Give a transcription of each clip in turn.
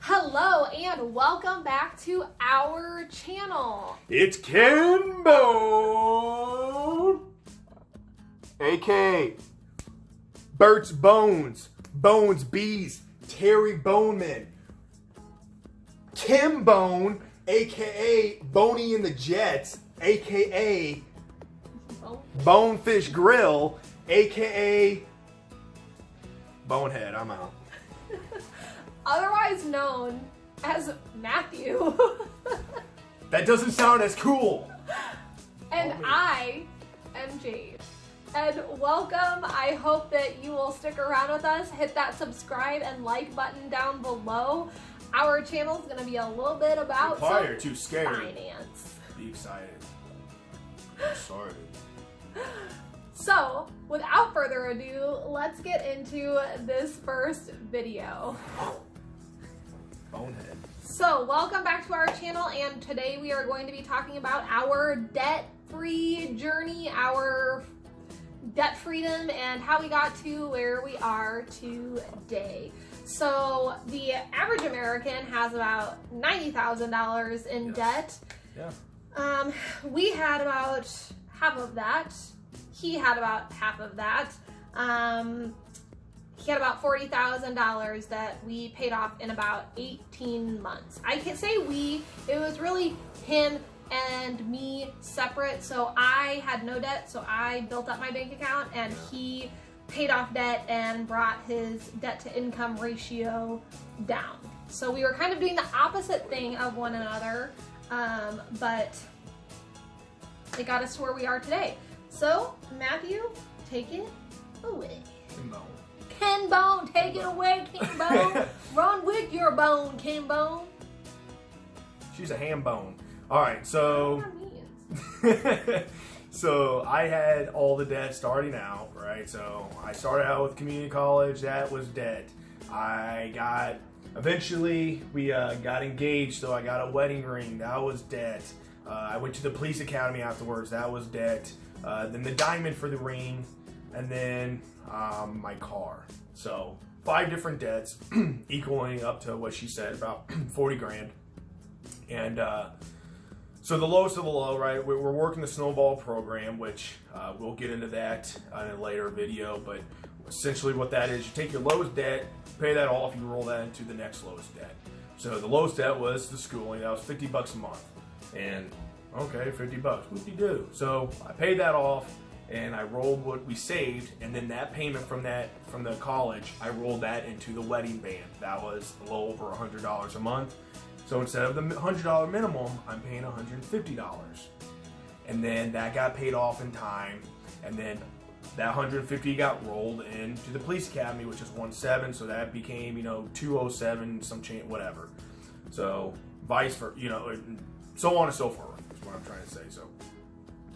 Hello and welcome back to our channel. It's Ken Bone, aka Bert's Bones, Bones Bees, Terry Boneman, Kim Bone, aka Boney and the Jets, aka Bonefish Grill, aka Bonehead. I'm out. Otherwise known as Matthew. That doesn't sound as cool. And I am Jade. And welcome. I hope that you will stick around with us. Hit that subscribe and like button down below. Our channel is going to be a little bit about You're too scared. finance. Be excited. I'm sorry. So, without further ado, let's get into this first video. Bonehead. So, welcome back to our channel, and today we are going to be talking about our debt-free journey, our debt freedom, and how we got to where we are today. So, the average American has about $90,000 in debt. Yeah. We had about half of that. He had about half of that. He had about $40,000 that we paid off in about 18 months. I can say we, it was really him and me separate. So I had no debt, so I built up my bank account, and he paid off debt and brought his debt to income ratio down. So we were kind of doing the opposite thing of one another, but it got us to where we are today. So Matthew, take it away. Ken Bone, take it away, Ken Bone. Run with your bone, Ken Bone. She's a ham bone. All right, so so I had all the debt starting out, right? So I started out with community college. That was debt. Eventually we got engaged, so I got a wedding ring. That was debt. I went to the police academy afterwards. That was debt. Then the diamond for the ring, and then my car. So 5 different debts equaling up to what she said, about 40 grand. And so the lowest of the low, right? We're working the snowball program, which we'll get into that in a later video. But essentially what that is, you take your lowest debt, pay that off, you roll that into the next lowest debt. So the lowest debt was the schooling. That was $50 a month. And okay, $50, whoop-de-doo. So I paid that off, and I rolled what we saved, and then that payment from the college, I rolled that into the wedding band. That was a little over $100 a month. So instead of the $100 minimum, I'm paying $150. And then that got paid off in time, and then that $150 got rolled into the police academy, which is 1.7, so that became, 207, some change, whatever. So vice versa, so on and so forth. What I'm trying to say. So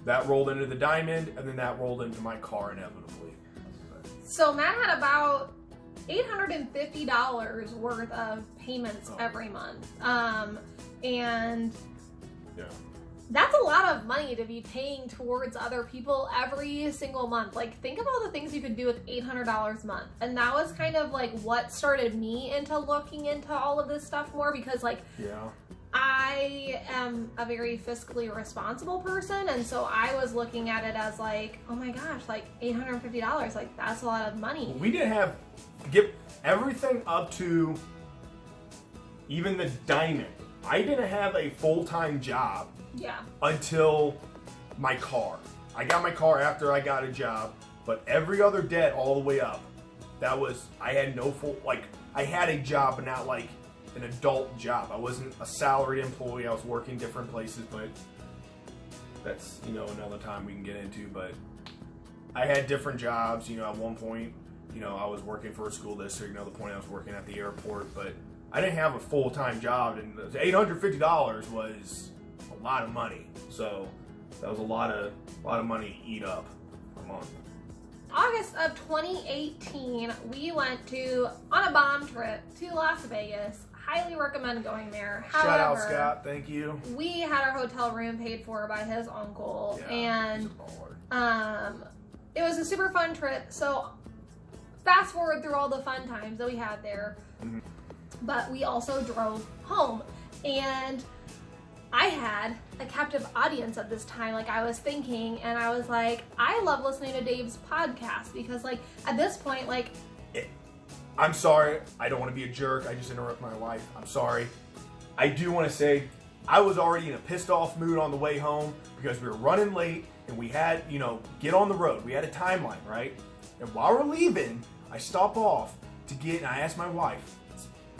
that rolled into the diamond, and then that rolled into my car inevitably. So Matt had about $850 worth of payments every month. And yeah, that's a lot of money to be paying towards other people every single month. Like, think of all the things you could do with $800 a month. And that was kind of like what started me into looking into all of this stuff more, because I am a very fiscally responsible person, and so I was looking at it as like, oh my gosh, like $850, like that's a lot of money. We didn't give everything up to even the diamond. I didn't have a full-time job until my car. I got my car after I got a job, but every other debt all the way up, I had no I had a job, but not like an adult job. I wasn't a salaried employee. I was working different places, but that's, another time we can get into. But I had different jobs. At one point, I was working for a school district. Another point, I was working at the airport. But I didn't have a full-time job, and $850 was a lot of money. So that was a lot of money to eat up a month. August of 2018, we went on a bomb trip to Las Vegas. Highly recommend going there. However, shout out Scott, thank you. We had our hotel room paid for by his uncle, and it was a super fun trip. So fast forward through all the fun times that we had there. but we also drove home. And I had a captive audience at this time. Like, I was thinking, and I was like, I love listening to Dave's podcast because, like, at this point, like... I'm sorry. I don't want to be a jerk. I just interrupted my wife. I'm sorry. I do want to say I was already in a pissed off mood on the way home because we were running late and we had, you know, get on the road. We had a timeline, right? And while we're leaving, I stop off to get, and I asked my wife,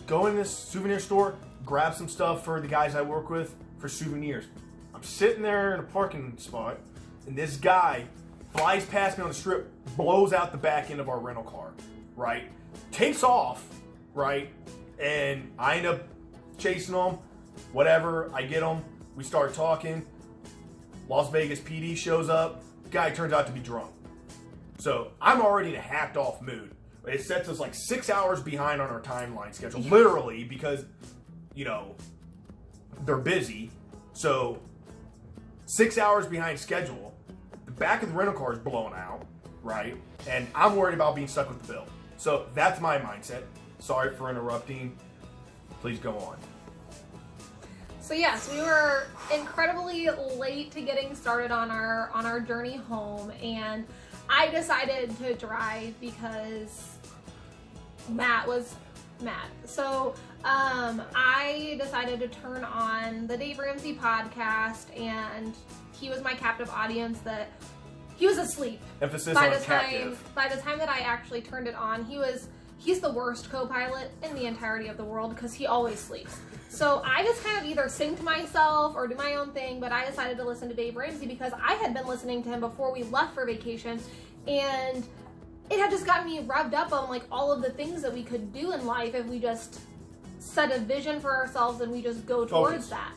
go in this souvenir store, grab some stuff for the guys I work with for souvenirs. I'm sitting there in a parking spot, and this guy flies past me on the strip, blows out the back end of our rental car, right? Takes off, right? And I end up chasing him, whatever. I get him. We start talking. Las Vegas PD shows up. Guy turns out to be drunk. So I'm already in a hacked off mood. It sets us like 6 hours behind on our timeline schedule, literally, because, you know, they're busy. So 6 hours behind schedule. The back of the rental car is blowing out, right? And I'm worried about being stuck with the bill. So that's my mindset. Sorry for interrupting. Please go on. So yes, we were incredibly late to getting started on our journey home, and I decided to drive because Matt was mad. So I decided to turn on the Dave Ramsey podcast, and he was my captive audience. That he was asleep. Emphasis on captive. By the time that I actually turned it on, he's the worst co-pilot in the entirety of the world because he always sleeps. So I just kind of either sing to myself or do my own thing, but I decided to listen to Dave Ramsey because I had been listening to him before we left for vacation, and it had just gotten me revved up on like all of the things that we could do in life if we just set a vision for ourselves and we just go towards that.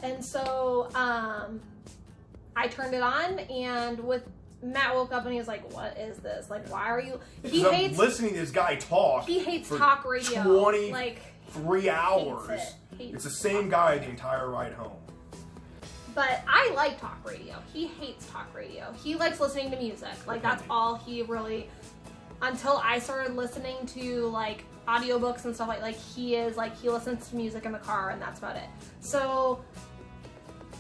And so I turned it on, and with Matt woke up and he was like, "What is this? Like, why are you?" He hates listening to this guy talk. He hates talk radio. 23 hours. It's the same guy the entire ride home. But I like talk radio. He hates talk radio. He likes listening to music. Like, that's all he really, until I started listening to like audiobooks and stuff like he listens to music in the car, and that's about it. So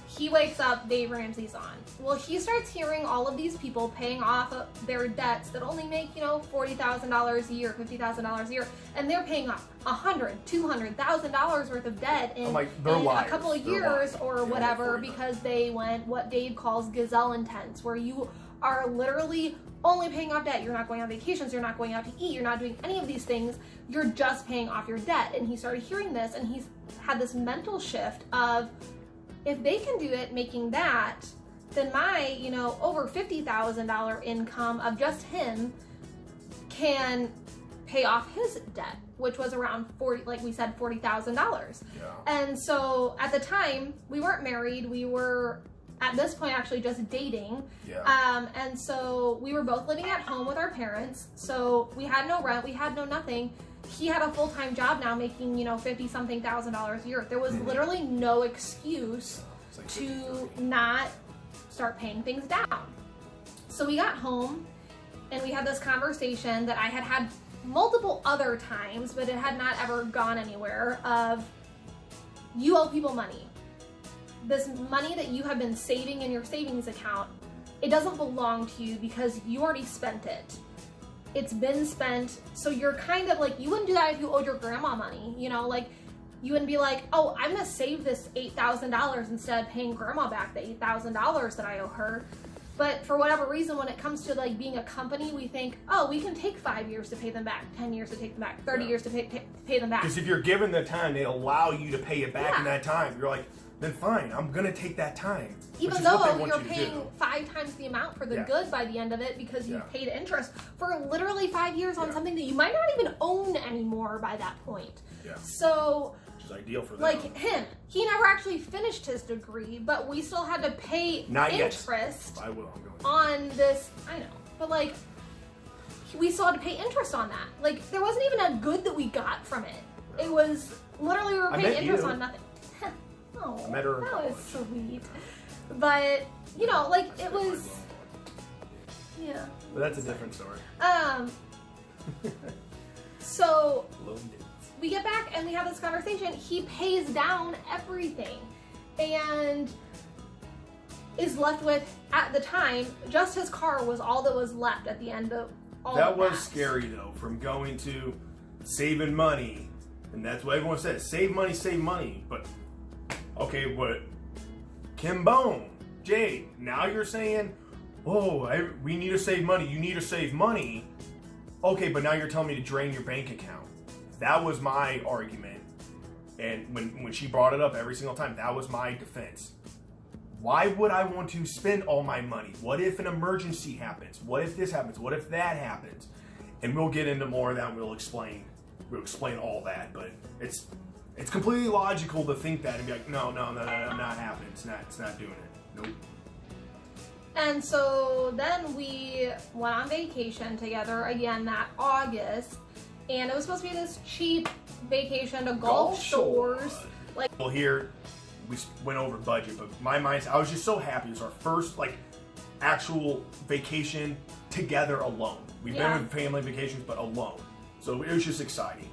he wakes up, Dave Ramsey's on. Well, he starts hearing all of these people paying off their debts that only make, you know, $40,000 a year, $50,000 a year, and they're paying off $100,000, $200,000 worth of debt in a couple of years or whatever, because they went what Dave calls gazelle intense, where you are literally only paying off debt. You're not going on vacations, you're not going out to eat, you're not doing any of these things, you're just paying off your debt. And he started hearing this, and he's had this mental shift of, if they can do it making that, then my, you know, over $50,000 income of just him can pay off his debt, which was around $40,000. Yeah. And so at the time, we weren't married. We were at this point actually just dating. Yeah. And so we were both living at home with our parents. So we had no rent, we had no nothing. He had a full-time job now making, you know, $50-something thousand a year. There was literally no excuse to not start paying things down. So we got home and we had this conversation that I had had multiple other times, but it had not ever gone anywhere, of, you owe people money. This money that you have been saving in your savings account, it doesn't belong to you because you already spent it. It's been spent. So you're kind of like, you wouldn't do that if you owed your grandma money, you know, like you wouldn't be like, oh, I'm gonna save this $8,000 instead of paying grandma back the $8,000 that I owe her. But for whatever reason, when it comes to like being a company, we think, oh, we can take 5 years to pay them back, 10 years to take them back, 30 years to pay them back. Because if you're given the time, they allow you to pay it back in that time. You're like, then fine, I'm gonna take that time. Even though you're paying 5 times the amount for the good by the end of it, because you paid interest for literally 5 years on something that you might not even own anymore by that point. Yeah. So, which is ideal for them. Like him, he never actually finished his degree, but we still had to pay interest I will. I'm going on this. I know, but like, we still had to pay interest on that. Like, there wasn't even a good that we got from it. It was literally we were paying interest on nothing. Oh, that was sweet. But, you know, like, it was, yeah. But that's a different story. So, we get back and we have this conversation. He pays down everything and is left with, at the time, just his car was all that was left at the end of all That of was scary though, from going to saving money, and that's what everyone says, save money, but okay, what Kim Bone, Jay, now you're saying, whoa, we need to save money, you need to save money. Okay, but now you're telling me to drain your bank account. That was my argument. And when she brought it up every single time, that was my defense. Why would I want to spend all my money? What if an emergency happens? What if this happens? What if that happens? And we'll get into more of that and we'll explain all that. But it's completely logical to think that and be like, no, not happening. It's not doing it. Nope. And so then we went on vacation together again that August, and it was supposed to be this cheap vacation to golf stores. Like, well, here we went over budget, but my mind, I was just so happy. It was our first like actual vacation together alone. We've been with family vacations, but alone. So it was just exciting.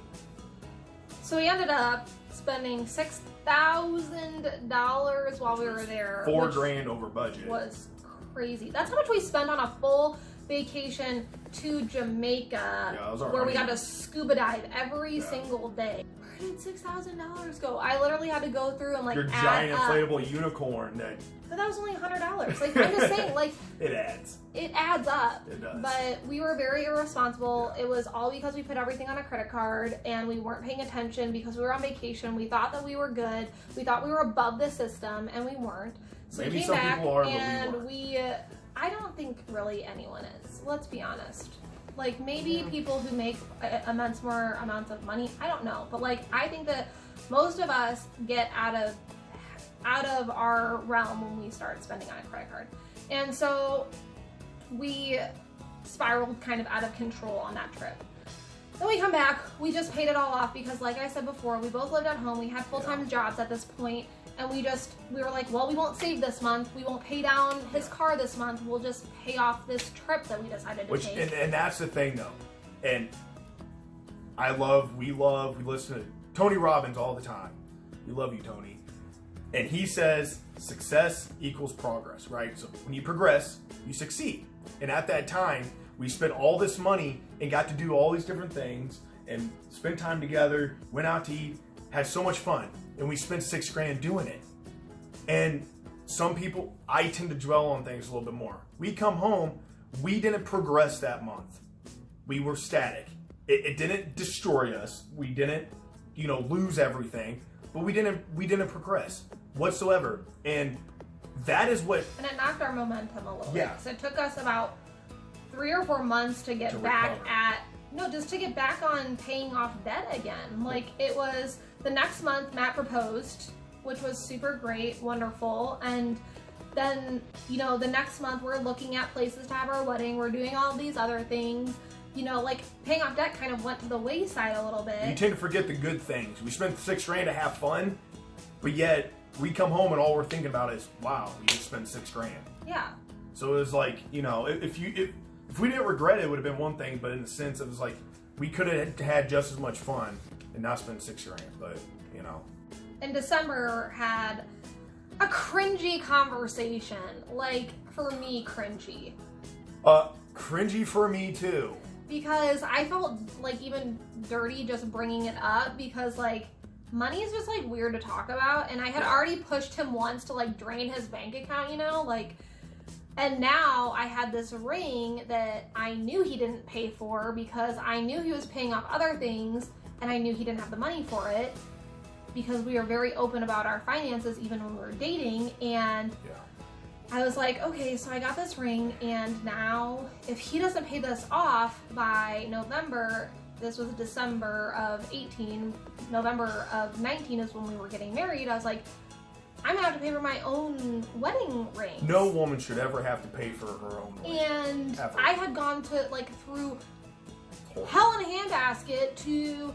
So we ended up spending $6,000 while we were there. $4,000 over budget. Was crazy. That's how much we spent on a full vacation to Jamaica, where we got to scuba dive every single day. Where did $6,000 go? I literally had to go through and like your giant inflatable unicorn But that was only $100. Like, I'm just saying, like, it adds. It adds up. It does. But we were very irresponsible. It was all because we put everything on a credit card and we weren't paying attention because we were on vacation. We thought that we were good. We thought we were above the system, and we weren't. So maybe we came some back people are, and but we weren't. I don't think really anyone is. Let's be honest. Like, maybe people who make immense more amounts of money, I don't know. But like, I think that most of us get out of our realm when we start spending on a credit card. And so we spiraled kind of out of control on that trip. Then we come back, we just paid it all off because, like I said before, we both lived at home, we had full-time jobs at this point, and we were like, well, we won't save this month, we won't pay down his car this month, we'll just pay off this trip that we decided to take. And that's the thing though, and we listen to Tony Robbins all the time. We love you, Tony. And he says success equals progress, right? So when you progress, you succeed. And at that time, we spent all this money and got to do all these different things and spend time together, went out to eat, had so much fun. And we spent $6,000 doing it. And some people, I tend to dwell on things a little bit more. We come home, we didn't progress that month. We were static. It didn't destroy us. We didn't, lose everything. But we didn't progress whatsoever, and that is what. And it knocked our momentum a little bit. So it took us about 3 or 4 months to get back just to get back on paying off debt again. Like, it was the next month Matt proposed, which was super great, wonderful, and then the next month we're looking at places to have our wedding. We're doing all these other things. Like, paying off debt kind of went to the wayside a little bit. You tend to forget the good things. We spent $6,000 to have fun, but yet we come home and all we're thinking about is, wow, we just spent $6,000. Yeah. So it was like, if we didn't regret it, it would have been one thing, but in the sense, it was like, we could have had just as much fun and not spent $6,000, but, In December, had a cringy conversation. Like, for me, cringy. Cringy for me, too. Because I felt like even dirty just bringing it up because like money is just like weird to talk about, and I had already pushed him once to like drain his bank account, and now I had this ring that I knew he didn't pay for because I knew he was paying off other things, and I knew he didn't have the money for it because we were very open about our finances even when we were dating. And I was like, okay, so I got this ring, and now if he doesn't pay this off by November, this was December of 18, November of 19 is when we were getting married, I was like, I'm gonna have to pay for my own wedding ring. No woman should ever have to pay for her own ring. And I had gone to through hell in a handbasket to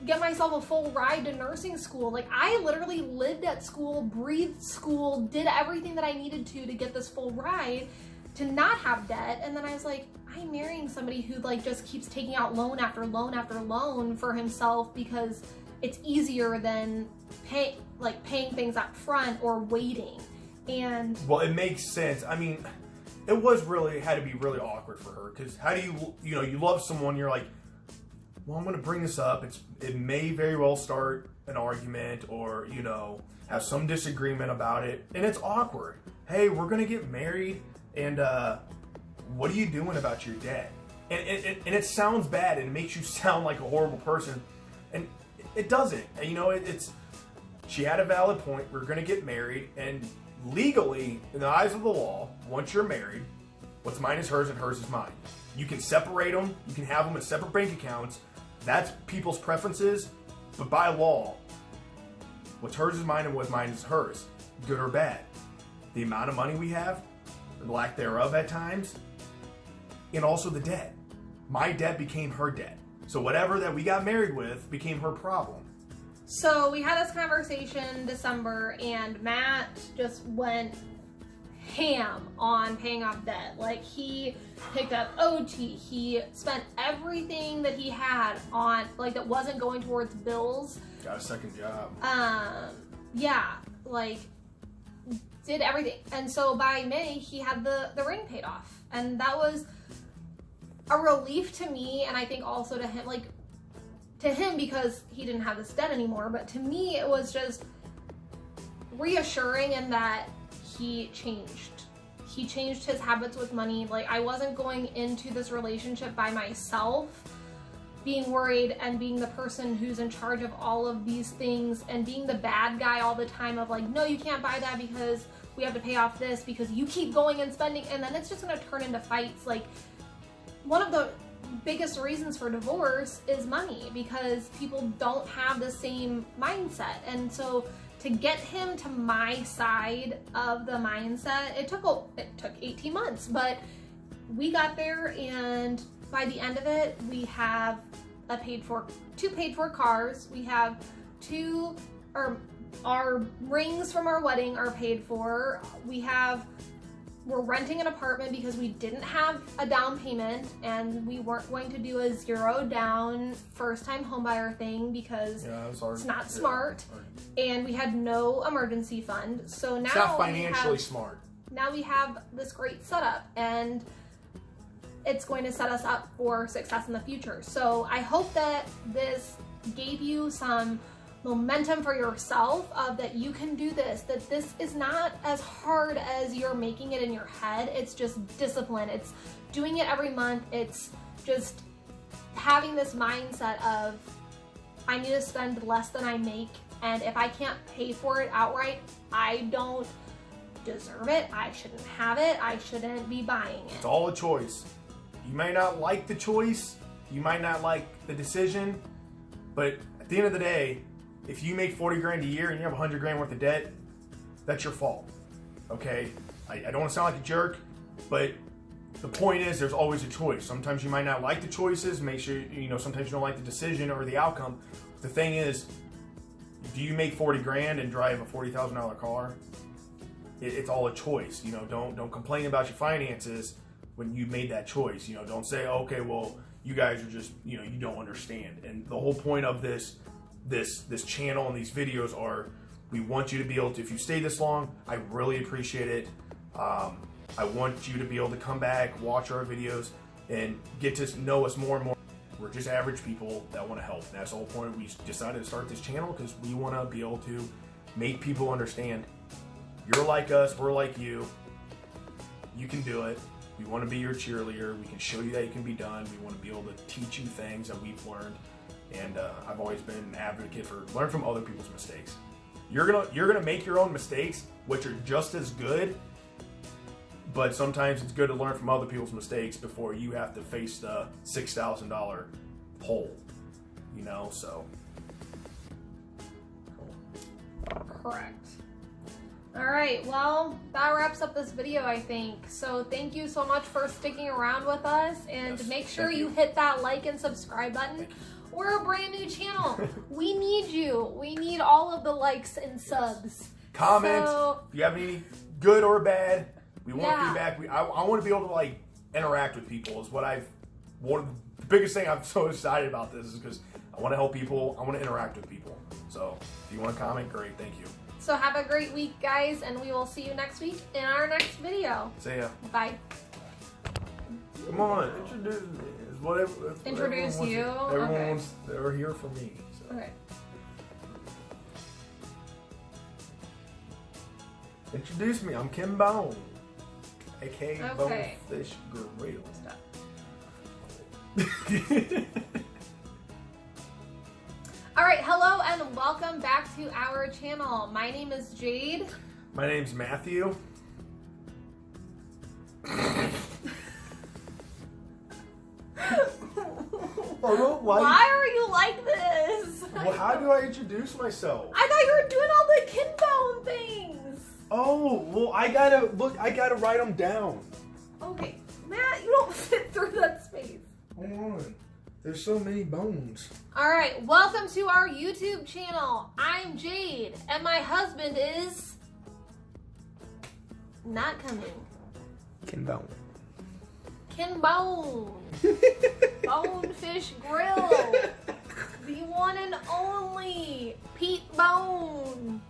get myself a full ride to nursing school. Like, I literally lived at school, breathed school, did everything that I needed to get this full ride. to not have debt. And then I was like, I'm marrying somebody who like just keeps taking out loan after loan after loan for himself because it's easier than paying things up front or waiting. And well, it makes sense. I mean, it had to be really awkward for her, because how do you love someone, you're like, well, I'm going to bring this up. It may very well start an argument, or, have some disagreement about it, and it's awkward. Hey, we're going to get married, and what are you doing about your debt? And it sounds bad, and it makes you sound like a horrible person, and it doesn't. And, she had a valid point. We're going to get married, and legally, in the eyes of the law, once you're married, what's mine is hers and hers is mine. You can separate them. You can have them in separate bank accounts. That's people's preferences. But by law, what's hers is mine and what's mine is hers, good or bad. The amount of money we have, the lack thereof at times, and also the debt. My debt became her debt. So whatever that we got married with became her problem. So we had this conversation in December, and Matt just went ham on paying off debt. Like, he picked up OT, he spent everything that he had on, like, that wasn't going towards bills. Got a second job. Yeah, like, did everything. And so by May, he had the ring paid off. And that was a relief to me, and I think also to him, like, to him because he didn't have this debt anymore, but to me it was just reassuring in that he changed. He changed his habits with money. Like, I wasn't going into this relationship by myself, being worried and being the person who's in charge of all of these things and being the bad guy all the time of like, no, you can't buy that because we have to pay off this because you keep going and spending, and then it's just gonna turn into fights. Like, one of the biggest reasons for divorce is money, because people don't have the same mindset. And so to get him to my side of the mindset, it took 18 months, but we got there, and by the end of it, we have two paid for cars. We have our rings from our wedding are paid for. We're renting an apartment because we didn't have a down payment, and we weren't going to do a 0 down first time homebuyer thing because it's not smart. And we had no emergency fund. So now it's not financially smart. Now we have this great setup, and it's going to set us up for success in the future. So I hope that this gave you some momentum for yourself of that you can do this, that this is not as hard as you're making it in your head. It's just discipline. It's doing it every month. It's just having this mindset of, I need to spend less than I make, and if I can't pay for it outright, I don't deserve it. I shouldn't have it. I shouldn't be buying it. It's all a choice. You may not like the choice, you might not like the decision, but at the end of the day, if you make 40 grand a year and you have 100 grand worth of debt, that's your fault, okay? I don't want to sound like a jerk, but the point is there's always a choice. Sometimes you might not like the choices, make sure, sometimes you don't like the decision or the outcome. The thing is, do you make 40 grand and drive a $40,000 car? It's all a choice. Don't complain about your finances when you made that choice. Don't say, okay, well, you guys are just, you don't understand. And the whole point of this channel and these videos are, we want you to be able to, if you stay this long, I really appreciate it. I want you to be able to come back, watch our videos, and get to know us more and more. We're just average people that want to help. And that's the whole point. We decided to start this channel because we want to be able to make people understand, you're like us, we're like you. You can do it. We want to be your cheerleader. We can show you that it can be done. We want to be able to teach you things that we've learned. And I've always been an advocate for learn from other people's mistakes. You're gonna make your own mistakes, which are just as good. But sometimes it's good to learn from other people's mistakes before you have to face the $6,000 hole. So. Cool. Correct. All right, well, that wraps up this video, I think. So thank you so much for sticking around with us, and yes, make sure you hit that like and subscribe button. We're a brand new channel. We need you. We need all of the likes and subs. Comment if you have any good or bad. We want feedback. I want to be able to like interact with people. Is what the biggest thing I'm so excited about this is because I want to help people. I want to interact with people. So if you want to comment, great. Thank you. So have a great week, guys, and we will see you next week in our next video. See ya. Bye. Come on, introduce me. Introduce you? Everyone's they're here for me. So. Okay. Introduce me. I'm Kim Bone, aka Bonefish Grill. Stop. All right, hello and welcome back to our channel. My name is Jade. My name's Matthew. Why are you like this? Well, how do I introduce myself? I thought you were doing all the Kin Bone things. Oh, well, I gotta write them down. Okay, Matt, you don't fit through that space. Hold on. There's so many bones. All right, welcome to our YouTube channel. I'm Jade, and my husband is not coming. Kin Bone. Kin Bone. Bonefish Grill. The one and only Pete Bone.